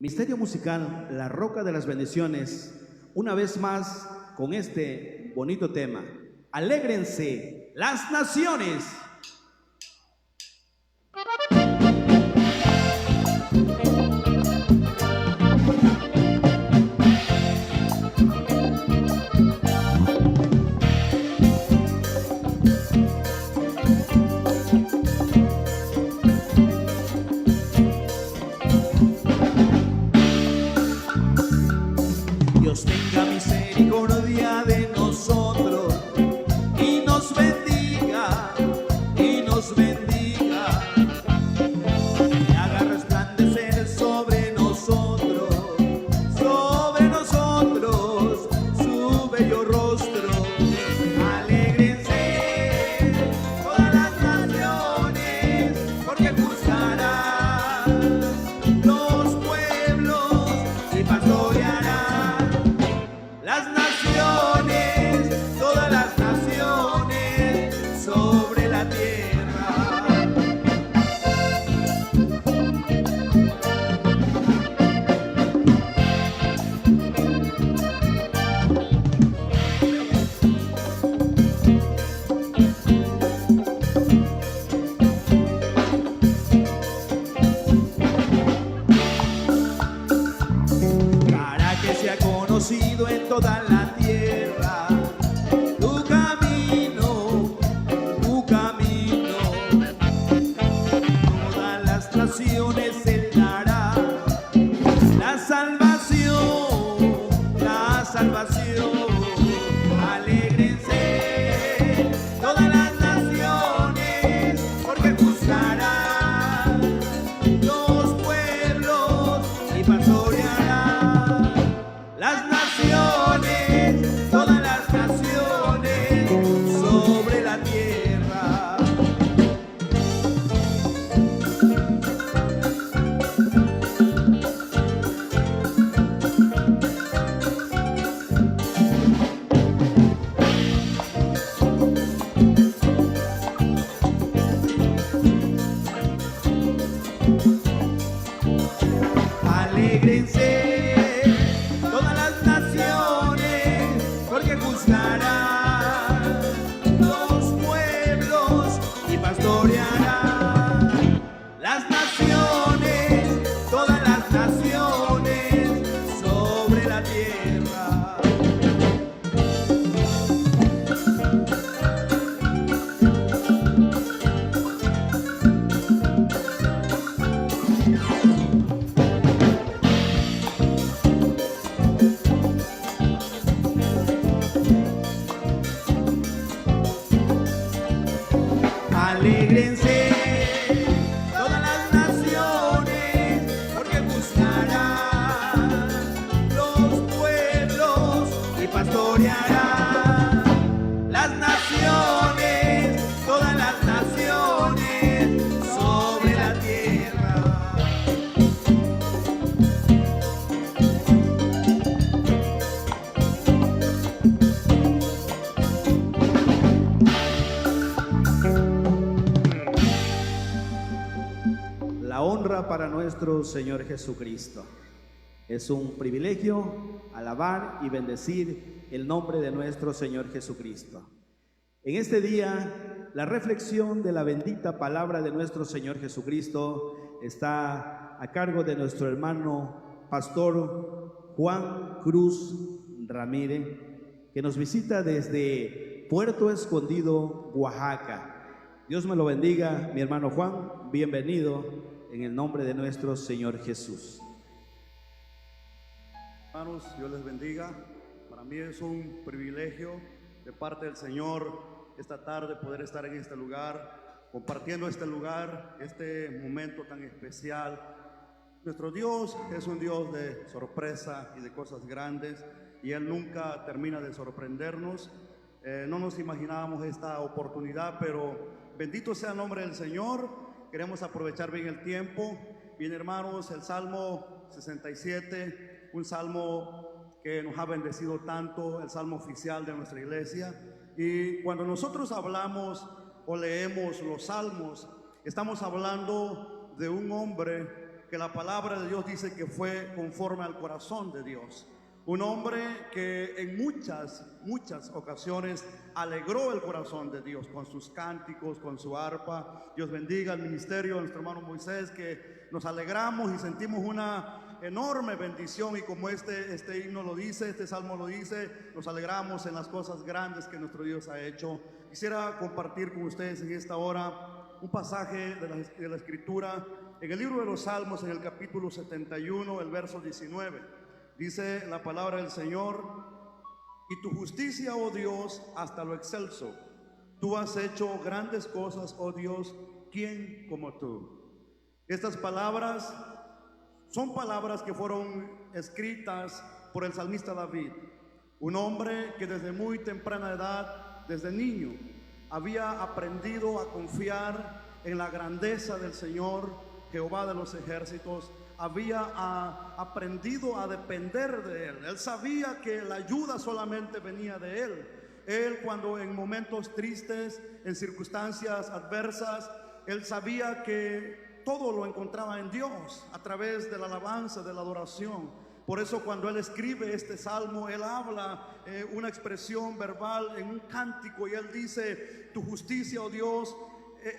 Misterio musical, La Roca de las Bendiciones, una vez más con este bonito tema. Alégrense las naciones. Dios tenga misericordia de nosotros y nos bendiga, y haga resplandecer sobre nosotros, su bello rostro. Alégrense todas las naciones, porque juzgará los pueblos y pastoreará las naciones, todas las naciones sobre la tierra. Para que sea conocido en toda la tierra tu camino, todas las naciones Él dará la salvación, la salvación. Alégrense todas las naciones, porque juzgará los pueblos y pastoreará las naciones, todas las naciones sobre la tierra. Alégrense todas las naciones, porque juzgará los pueblos y pastoreará las naciones, todas las naciones sobre la tierra. Alégrense todas las naciones, porque juzgará los pueblos y pastoreará las naciones, todas las naciones sobre la tierra. La honra para nuestro Señor Jesucristo. Es un privilegio alabar y bendecir el nombre de nuestro Señor Jesucristo. En este día, la reflexión de la bendita palabra de nuestro Señor Jesucristo está a cargo de nuestro hermano pastor Juan Cruz Ramírez, que nos visita desde Puerto Escondido, Oaxaca. Dios me lo bendiga, mi hermano Juan, bienvenido en el nombre de nuestro Señor Jesús. Hermanos, Dios les bendiga. Para mí es un privilegio de parte del Señor esta tarde poder estar en este lugar, compartiendo este lugar, este momento tan especial. Nuestro Dios es un Dios de sorpresa y de cosas grandes, y Él nunca termina de sorprendernos. No nos imaginábamos esta oportunidad, pero bendito sea el nombre del Señor. Queremos aprovechar bien el tiempo. Bien, hermanos, el Salmo 67, un salmo que nos ha bendecido tanto, el salmo oficial de nuestra iglesia. Y cuando nosotros hablamos o leemos los salmos, estamos hablando de un hombre que la palabra de Dios dice que fue conforme al corazón de Dios. Un hombre que en muchas ocasiones alegró el corazón de Dios con sus cánticos, con su arpa. Dios bendiga el ministerio de nuestro hermano Moisés, que nos alegramos y sentimos una enorme bendición. Y como este himno lo dice, este salmo lo dice, nos alegramos en las cosas grandes que nuestro Dios ha hecho. Quisiera compartir con ustedes en esta hora un pasaje de la Escritura en el libro de los Salmos, en el capítulo 71, el verso 19. Dice la palabra del Señor: y tu justicia, oh Dios, hasta lo excelso. Tú has hecho grandes cosas, oh Dios, ¿quién como tú? Estas palabras son palabras que fueron escritas por el salmista David, un hombre que desde muy temprana edad, desde niño, había aprendido a confiar en la grandeza del Señor, Jehová de los ejércitos. Había aprendido a depender de Él. Él sabía que la ayuda solamente venía de Él. Él, cuando en momentos tristes, en circunstancias adversas, Él sabía que todo lo encontraba en Dios a través de la alabanza, de la adoración. Por eso cuando Él escribe este salmo, Él habla una expresión verbal en un cántico, y Él dice: tu justicia, oh Dios,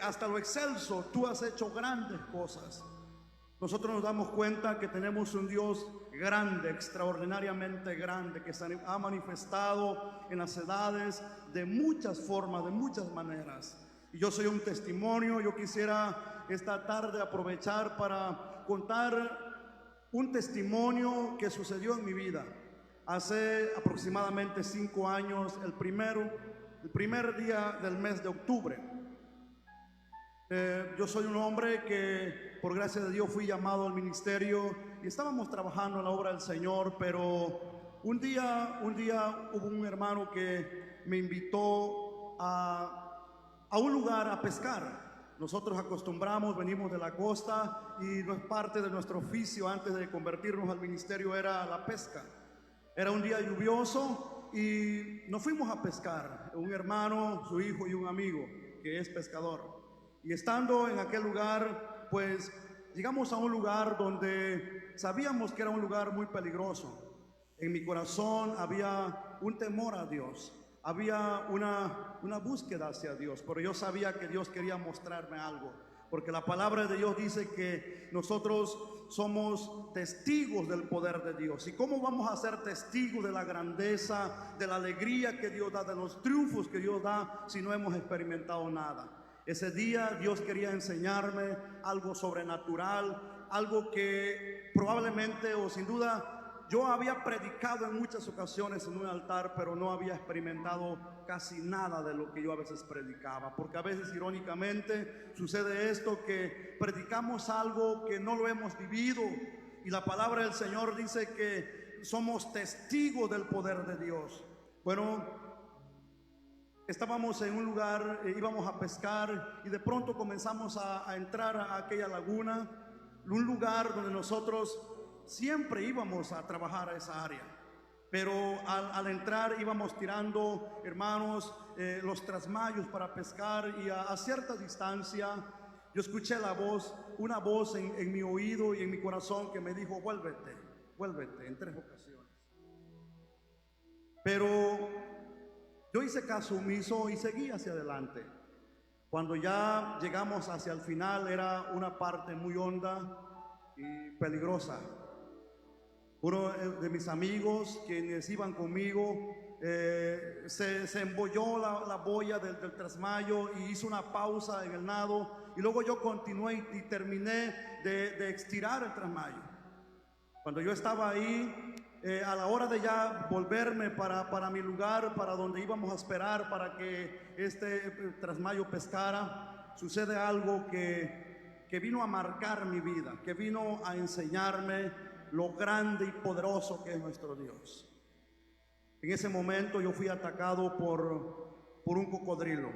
hasta lo excelso, tú has hecho grandes cosas. Nosotros nos damos cuenta que tenemos un Dios grande, extraordinariamente grande, que se ha manifestado en las edades de muchas formas, de muchas maneras. Y yo soy un testimonio. Yo quisiera esta tarde aprovechar para contar un testimonio que sucedió en mi vida. Hace aproximadamente 5 años, el primer día del mes de octubre. Yo soy un hombre que por gracia de Dios fui llamado al ministerio y estábamos trabajando en la obra del Señor, pero un día hubo un hermano que me invitó a un lugar a pescar. Nosotros acostumbramos, venimos de la costa y no es parte de nuestro oficio antes de convertirnos al ministerio, era la pesca. Era un día lluvioso y nos fuimos a pescar, un hermano, su hijo y un amigo que es pescador. Y estando en aquel lugar, pues llegamos a un lugar donde sabíamos que era un lugar muy peligroso. En mi corazón había un temor a Dios, había una búsqueda hacia Dios, pero yo sabía que Dios quería mostrarme algo, porque la palabra de Dios dice que nosotros somos testigos del poder de Dios. ¿Y cómo vamos a ser testigos de la grandeza, de la alegría que Dios da, de los triunfos que Dios da, si no hemos experimentado nada? Ese día Dios quería enseñarme algo sobrenatural, algo que probablemente o sin duda yo había predicado en muchas ocasiones en un altar, pero no había experimentado casi nada de lo que yo a veces predicaba. Porque a veces, irónicamente, sucede esto, que predicamos algo que no lo hemos vivido, y la palabra del Señor dice que somos testigos del poder de Dios. Bueno, estábamos en un lugar, íbamos a pescar, y de pronto comenzamos a entrar a aquella laguna, un lugar donde nosotros siempre íbamos a trabajar a esa área. Pero al entrar íbamos tirando, hermanos, los trasmayos para pescar, y a cierta distancia yo escuché una voz en mi oído y en mi corazón que me dijo: vuélvete, en 3 ocasiones. Pero yo hice caso omiso y seguí hacia adelante. Cuando ya llegamos hacia el final, era una parte muy honda y peligrosa. Uno de mis amigos, quienes iban conmigo, se embolló la boya del trasmayo y hizo una pausa en el nado, y luego yo continué y terminé de estirar el trasmayo. Cuando yo estaba ahí, a la hora de ya volverme para mi lugar, para donde íbamos a esperar para que este trasmayo pescara, sucede algo que vino a marcar mi vida, que vino a enseñarme lo grande y poderoso que es nuestro Dios. En ese momento yo fui atacado por un cocodrilo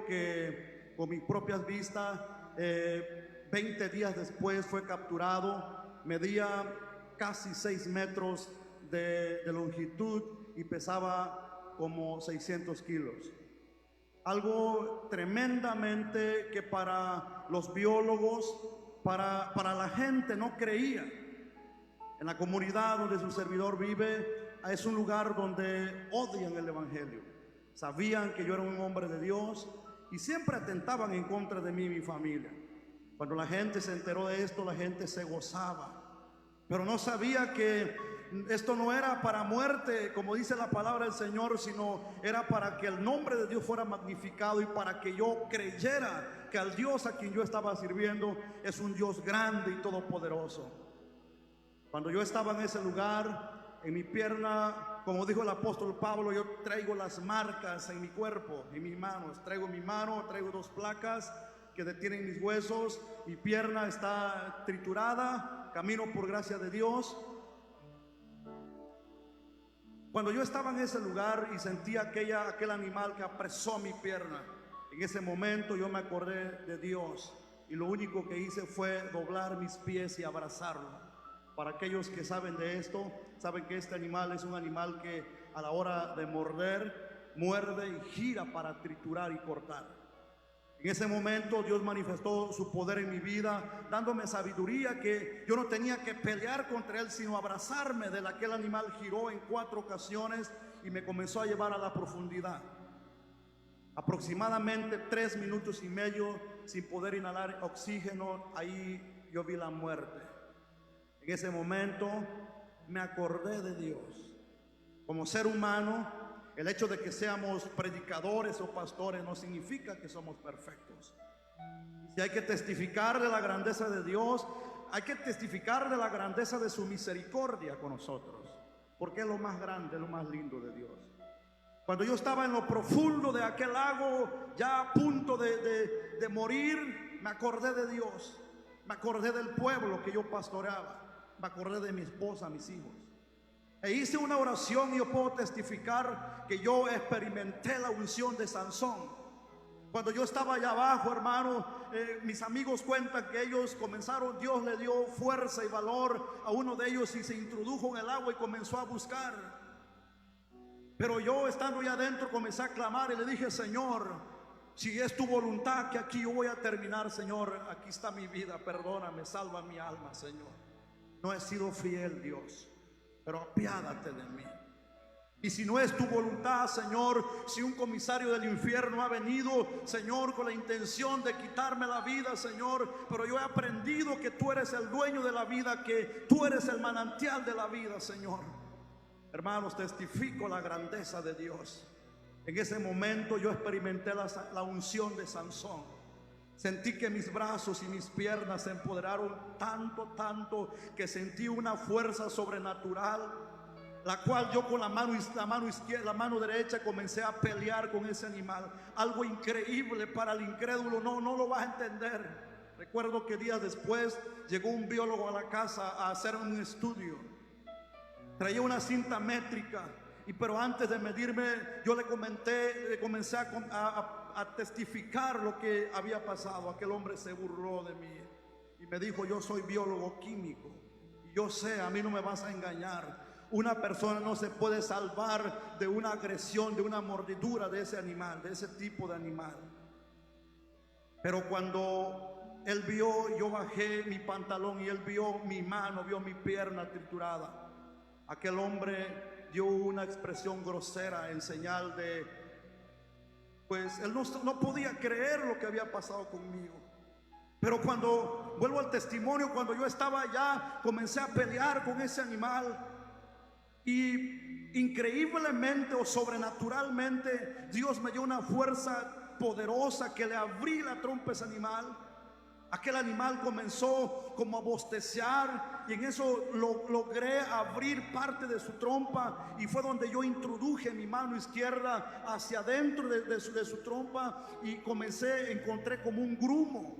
que con mis propias vistas 20 días después fue capturado. Medía casi 6 metros de longitud y pesaba como 600 kilos. Algo tremendamente que para los biólogos para la gente no creía. En la comunidad donde su servidor vive, es un lugar donde odian el evangelio. Sabían que yo era un hombre de Dios y siempre atentaban en contra de mí y mi familia. Cuando la gente se enteró de esto, la gente se gozaba, pero no sabía que esto no era para muerte, como dice la palabra del Señor, sino era para que el nombre de Dios fuera magnificado y para que yo creyera que al Dios a quien yo estaba sirviendo es un Dios grande y todopoderoso. Cuando yo estaba en ese lugar, en mi pierna, como dijo el apóstol Pablo, yo traigo las marcas en mi cuerpo, en mis manos. Traigo mi mano, traigo 2 placas que detienen mis huesos. Mi pierna está triturada, camino por gracia de Dios. Cuando yo estaba en ese lugar y sentí aquel animal que apresó mi pierna, en ese momento yo me acordé de Dios y lo único que hice fue doblar mis pies y abrazarlo. Para aquellos que saben de esto, saben que este animal es un animal que a la hora de morder, muerde y gira para triturar y cortar. En ese momento Dios manifestó su poder en mi vida, dándome sabiduría que yo no tenía que pelear contra él, sino abrazarme de aquel animal. Giró en 4 ocasiones y me comenzó a llevar a la profundidad. Aproximadamente 3 minutos y medio sin poder inhalar oxígeno, ahí yo vi la muerte. En ese momento me acordé de Dios. Como ser humano, el hecho de que seamos predicadores o pastores no significa que somos perfectos. Si hay que testificar de la grandeza de Dios, hay que testificar de la grandeza de su misericordia con nosotros, porque es lo más grande, lo más lindo de Dios. Cuando yo estaba en lo profundo de aquel lago, ya a punto de morir, me acordé de Dios. Me acordé del pueblo que yo pastoreaba. Me acordé de mi esposa, mis hijos. E hice una oración y yo puedo testificar que yo experimenté la unción de Sansón. Cuando yo estaba allá abajo, hermano, mis amigos cuentan que ellos comenzaron, Dios le dio fuerza y valor a uno de ellos y se introdujo en el agua y comenzó a buscar. Pero yo estando allá adentro comencé a clamar y le dije: Señor, si es tu voluntad que aquí yo voy a terminar, Señor, aquí está mi vida, perdóname, salva mi alma, Señor. No he sido fiel, Dios, pero apiádate de mí. Y si no es tu voluntad, Señor, si un comisario del infierno ha venido, Señor, con la intención de quitarme la vida, Señor, pero yo he aprendido que tú eres el dueño de la vida, que tú eres el manantial de la vida, Señor. Hermanos, testifico la grandeza de Dios. En ese momento yo experimenté la unción de Sansón. Sentí que mis brazos y mis piernas se empoderaron tanto que sentí una fuerza sobrenatural, la cual yo con la mano izquierda, la mano derecha comencé a pelear con ese animal. Algo increíble para el incrédulo, no lo vas a entender. Recuerdo que días después llegó un biólogo a la casa a hacer un estudio. Traía una cinta métrica, pero antes de medirme yo le comencé a testificar lo que había pasado. Aquel hombre se burló de mí y me dijo: yo soy biólogo químico y yo sé, a mí no me vas a engañar. Una persona no se puede salvar de una agresión, de una mordidura de ese animal, de ese tipo de animal. Pero cuando él vio, yo bajé mi pantalón y él vio mi mano, vio mi pierna triturada. Aquel hombre dio una expresión grosera en señal de, pues él no podía creer lo que había pasado conmigo. Pero cuando vuelvo al testimonio, cuando yo estaba allá, comencé a pelear con ese animal y increíblemente o sobrenaturalmente Dios me dio una fuerza poderosa que le abrí la trompa a ese animal. Aquel animal comenzó como a bostecear y en eso logré abrir parte de su trompa, y fue donde yo introduje mi mano izquierda hacia adentro de su trompa y encontré como un grumo.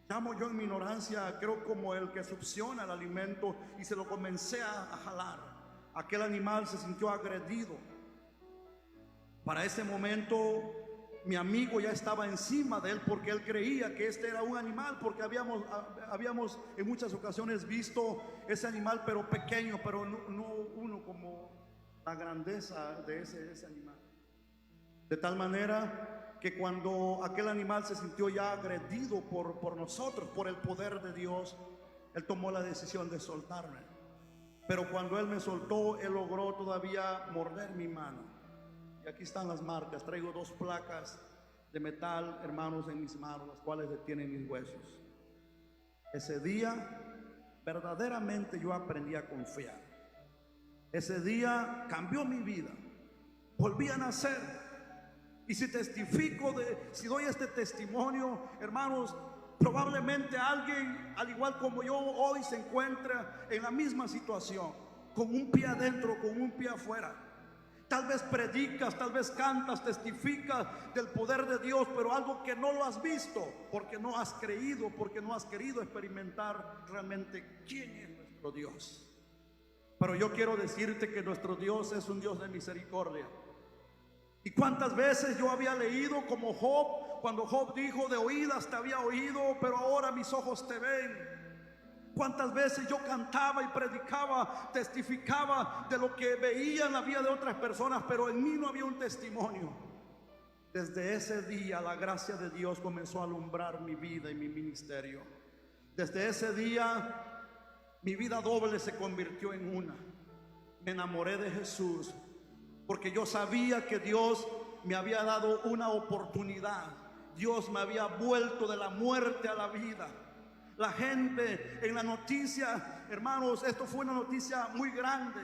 Llamo yo en mi ignorancia, creo como el que succiona el alimento, y se lo comencé a jalar. Aquel animal se sintió agredido. Para ese momento mi amigo ya estaba encima de él porque él creía que este era un animal, porque habíamos en muchas ocasiones visto ese animal, pero pequeño, pero no uno como la grandeza de ese animal. De tal manera que cuando aquel animal se sintió ya agredido por nosotros, por el poder de Dios, él tomó la decisión de soltarme. Pero cuando él me soltó, él logró todavía morder mi mano. Y aquí están las marcas. Traigo 2 placas de metal, hermanos, en mis manos, las cuales detienen mis huesos. Ese día verdaderamente yo aprendí a confiar. Ese día cambió mi vida. Volví a nacer. Y si si doy este testimonio, hermanos, probablemente alguien, al igual como yo hoy, se encuentra en la misma situación, con un pie adentro, con un pie afuera. Tal vez predicas, tal vez cantas, testificas del poder de Dios, pero algo que no lo has visto, porque no has creído, porque no has querido experimentar realmente quién es nuestro Dios. Pero yo quiero decirte que nuestro Dios es un Dios de misericordia. Y cuántas veces yo había leído como Job, cuando Job dijo: de oídas te había oído, pero ahora mis ojos te ven. Cuántas veces yo cantaba y predicaba, testificaba de lo que veía en la vida de otras personas, pero en mí no había un testimonio. Desde ese día la gracia de Dios comenzó a alumbrar mi vida y mi ministerio. Desde ese día mi vida doble se convirtió en una. Me enamoré de Jesús, porque yo sabía que Dios me había dado una oportunidad. Dios me había vuelto de la muerte a la vida. La gente en la noticia, hermanos, esto fue una noticia muy grande.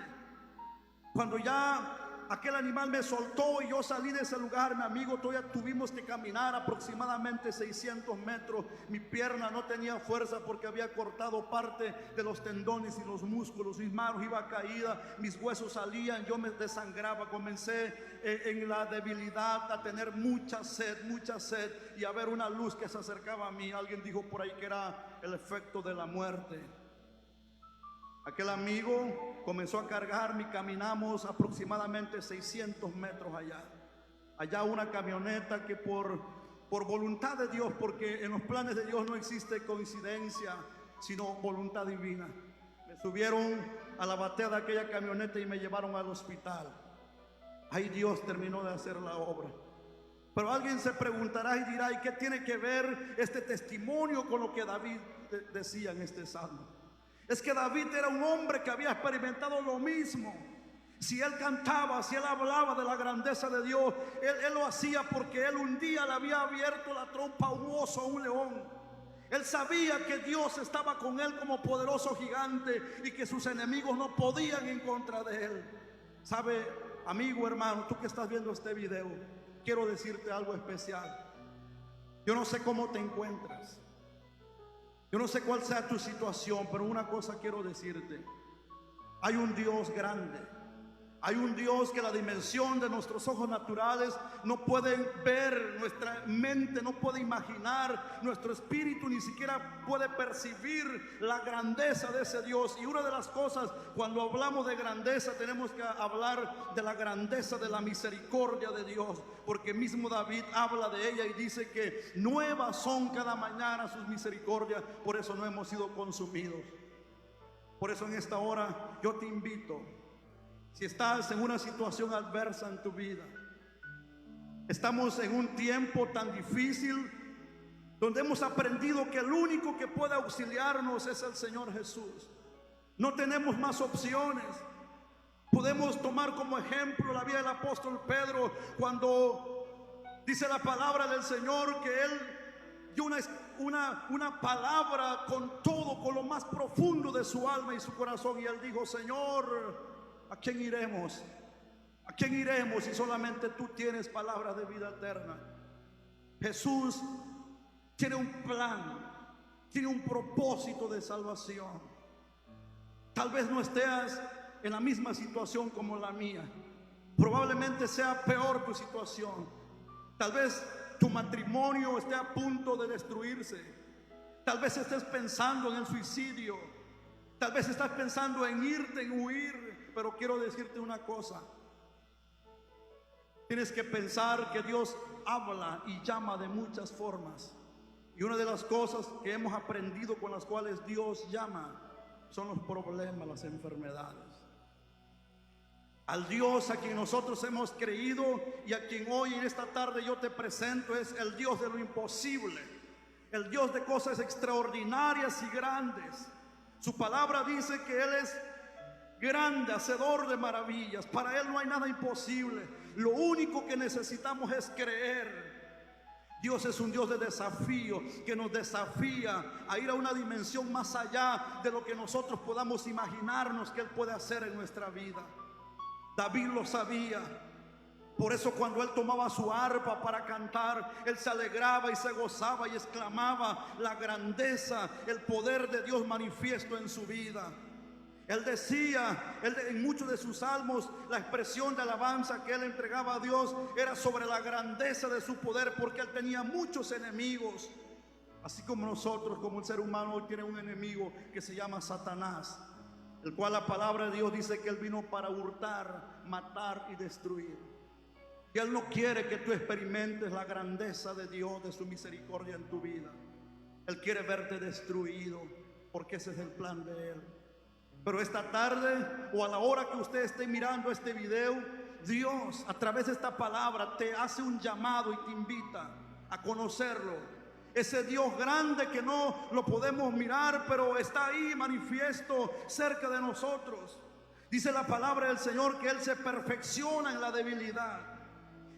Cuando ya aquel animal me soltó y yo salí de ese lugar, mi amigo, todavía tuvimos que caminar aproximadamente 600 metros. Mi pierna no tenía fuerza porque había cortado parte de los tendones y los músculos. Mis manos iban caídas, mis huesos salían, yo me desangraba. Comencé en la debilidad a tener mucha sed y a ver una luz que se acercaba a mí. Alguien dijo por ahí que era el efecto de la muerte. Aquel amigo comenzó a cargarme y caminamos aproximadamente 600 metros allá. Allá una camioneta que por voluntad de Dios, porque en los planes de Dios no existe coincidencia, sino voluntad divina. Me subieron a la batea de aquella camioneta y me llevaron al hospital. Ahí Dios terminó de hacer la obra. Pero alguien se preguntará y dirá: ¿y qué tiene que ver este testimonio con lo que David decía en este salmo? Es que David era un hombre que había experimentado lo mismo. Si él cantaba, si él hablaba de la grandeza de Dios, él lo hacía porque él un día le había abierto la trompa a un oso, a un león. Él sabía que Dios estaba con él como poderoso gigante y que sus enemigos no podían en contra de él. Sabe, amigo, hermano, tú que estás viendo este video, quiero decirte algo especial. Yo no sé cómo te encuentras. Yo no sé cuál sea tu situación, pero una cosa quiero decirte: hay un Dios grande. Hay un Dios que la dimensión de nuestros ojos naturales no pueden ver, nuestra mente no puede imaginar, nuestro espíritu ni siquiera puede percibir la grandeza de ese Dios. Y una de las cosas, cuando hablamos de grandeza, tenemos que hablar de la grandeza de la misericordia de Dios, porque mismo David habla de ella y dice que nuevas son cada mañana sus misericordias, por eso no hemos sido consumidos. Por eso en esta hora yo te invito. Si estás en una situación adversa en tu vida, estamos en un tiempo tan difícil donde hemos aprendido que el único que puede auxiliarnos es el Señor Jesús. No tenemos más opciones. Podemos tomar como ejemplo la vida del apóstol Pedro, cuando dice la palabra del Señor que él dio una palabra con todo, con lo más profundo de su alma y su corazón, y él dijo: Señor, ¿a quién iremos? ¿A quién iremos si solamente tú tienes palabras de vida eterna? Jesús tiene un plan, tiene un propósito de salvación. Tal vez no estés en la misma situación como la mía. Probablemente sea peor tu situación. Tal vez tu matrimonio esté a punto de destruirse. Tal vez estés pensando en el suicidio. Tal vez estás pensando en irte, en huir. Pero quiero decirte una cosa: tienes que pensar que Dios habla y llama de muchas formas. Y una de las cosas que hemos aprendido con las cuales Dios llama son los problemas, las enfermedades. Al Dios a quien nosotros hemos creído y a quien hoy en esta tarde yo te presento es el Dios de lo imposible, el Dios de cosas extraordinarias y grandes. Su palabra dice que Él es grande, hacedor de maravillas. Para Él no hay nada imposible. Lo único que necesitamos es creer. Dios es un Dios de desafío, que nos desafía a ir a una dimensión más allá de lo que nosotros podamos imaginarnos que Él puede hacer en nuestra vida. David lo sabía. Por eso cuando él tomaba su arpa para cantar, él se alegraba y se gozaba y exclamaba la grandeza, el poder de Dios manifiesto en su vida. Él decía, en muchos de sus salmos, la expresión de alabanza que él entregaba a Dios era sobre la grandeza de su poder, porque él tenía muchos enemigos. Así como nosotros, como el ser humano, hoy tiene un enemigo que se llama Satanás, el cual la palabra de Dios dice que él vino para hurtar, matar y destruir. Y Él no quiere que tú experimentes la grandeza de Dios, de su misericordia en tu vida. Él quiere verte destruido, porque ese es el plan de Él. Pero esta tarde o a la hora que usted esté mirando este video, Dios a través de esta palabra te hace un llamado y te invita a conocerlo. Ese Dios grande que no lo podemos mirar, pero está ahí manifiesto cerca de nosotros. Dice la palabra del Señor que Él se perfecciona en la debilidad.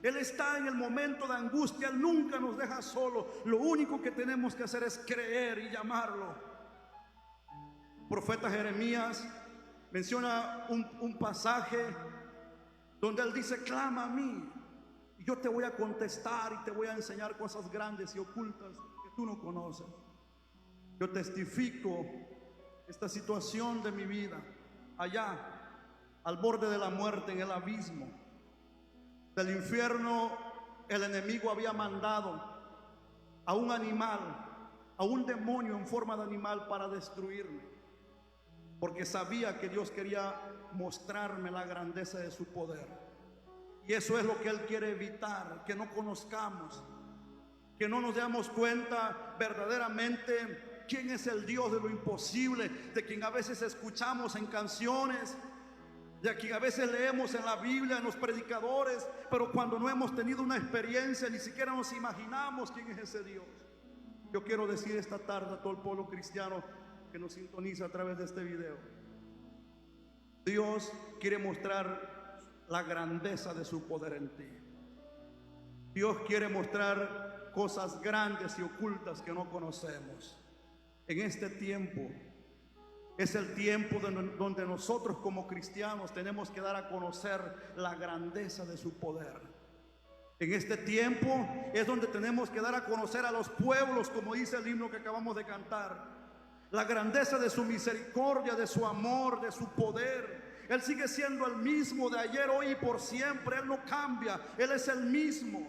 Él está en el momento de angustia. Él nunca nos deja solo. Lo único que tenemos que hacer es creer y llamarlo. El profeta Jeremías menciona un pasaje donde él dice: clama a mí y yo te voy a contestar y te voy a enseñar cosas grandes y ocultas que tú no conoces. Yo testifico esta situación de mi vida allá al borde de la muerte, en el abismo del infierno. El enemigo había mandado a un animal, a un demonio en forma de animal, para destruirme, porque sabía que Dios quería mostrarme la grandeza de su poder. Y eso es lo que Él quiere evitar, que no conozcamos, que no nos demos cuenta verdaderamente quién es el Dios de lo imposible, de quien a veces escuchamos en canciones, de quien a veces leemos en la Biblia, en los predicadores, pero cuando no hemos tenido una experiencia ni siquiera nos imaginamos quién es ese Dios. Yo quiero decir esta tarde a todo el pueblo cristiano que nos sintoniza a través de este video: Dios quiere mostrar la grandeza de su poder en ti. Dios quiere mostrar cosas grandes y ocultas que no conocemos. En este tiempo es el tiempo donde nosotros como cristianos tenemos que dar a conocer la grandeza de su poder. En este tiempo es donde tenemos que dar a conocer a los pueblos, como dice el himno que acabamos de cantar, la grandeza de su misericordia, de su amor, de su poder. Él sigue siendo el mismo de ayer, hoy y por siempre. Él no cambia, Él es el mismo.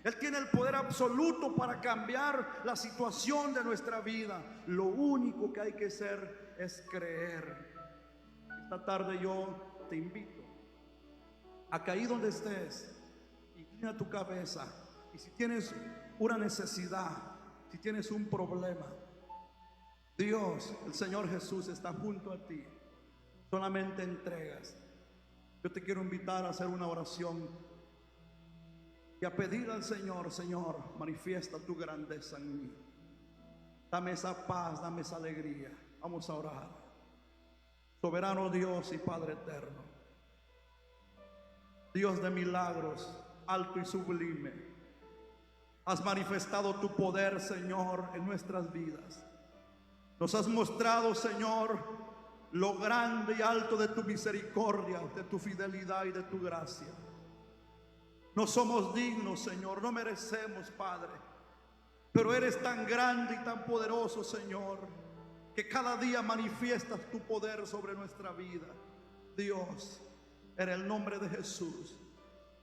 Él tiene el poder absoluto para cambiar la situación de nuestra vida. Lo único que hay que hacer es creer. Esta tarde yo te invito a que ahí donde estés, inclina tu cabeza, y si tienes una necesidad, si tienes un problema, Dios, el Señor Jesús está junto a ti. Solamente entregas. Yo te quiero invitar a hacer una oración y a pedir al Señor: Señor, manifiesta tu grandeza en mí. Dame esa paz, dame esa alegría. Vamos a orar. Soberano Dios y Padre eterno, Dios de milagros, alto y sublime, has manifestado tu poder, Señor, en nuestras vidas. Nos has mostrado, Señor, lo grande y alto de tu misericordia, de tu fidelidad y de tu gracia. No somos dignos, Señor, no merecemos, Padre, pero eres tan grande y tan poderoso, Señor, que cada día manifiestas tu poder sobre nuestra vida. Dios, en el nombre de Jesús,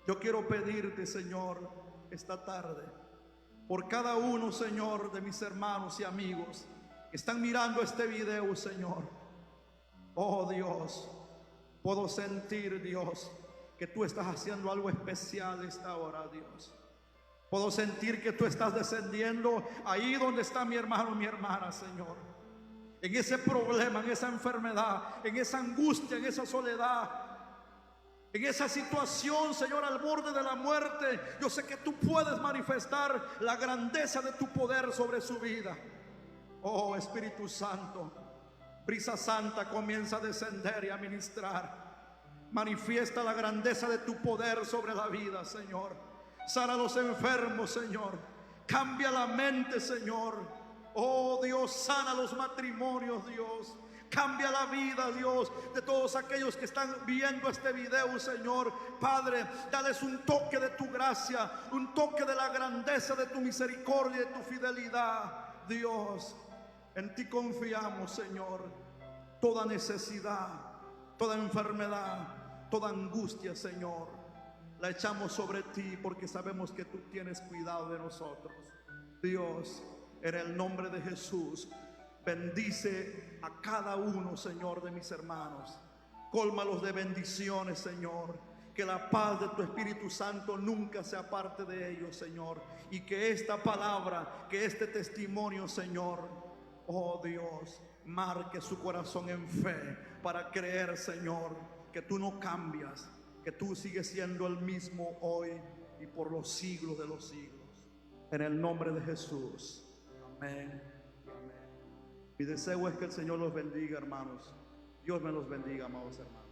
yo quiero pedirte, Señor, esta tarde, por cada uno, Señor, de mis hermanos y amigos que están mirando este video, Señor. Oh Dios, puedo sentir, Dios, que tú estás haciendo algo especial esta hora, Dios. Puedo sentir que tú estás descendiendo ahí donde está mi hermano, mi hermana, Señor. En ese problema, en esa enfermedad, en esa angustia, en esa soledad, En esa situación, Señor, al borde de la muerte, yo sé que tú puedes manifestar la grandeza de tu poder sobre su vida. Oh Espíritu Santo, brisa santa comienza a descender y a ministrar. Manifiesta la grandeza de tu poder sobre la vida, Señor. Sana a los enfermos, Señor. Cambia la mente, Señor. Oh Dios, sana los matrimonios, Dios. Cambia la vida, Dios, de todos aquellos que están viendo este video, Señor. Padre, dales un toque de tu gracia, un toque de la grandeza de tu misericordia y de tu fidelidad, Dios. En ti confiamos, Señor. Toda necesidad, toda enfermedad, toda angustia, Señor, la echamos sobre ti porque sabemos que tú tienes cuidado de nosotros. Dios, en el nombre de Jesús, bendice a cada uno, Señor, de mis hermanos. Cólmalos de bendiciones, Señor. Que la paz de tu Espíritu Santo nunca se aparte de ellos, Señor. Y que esta palabra, que este testimonio, Señor, oh Dios, marque su corazón en fe para creer, Señor, que tú no cambias, que tú sigues siendo el mismo hoy y por los siglos de los siglos. En el nombre de Jesús. Amén. Amén. Mi deseo es que el Señor los bendiga, hermanos. Dios me los bendiga, amados hermanos.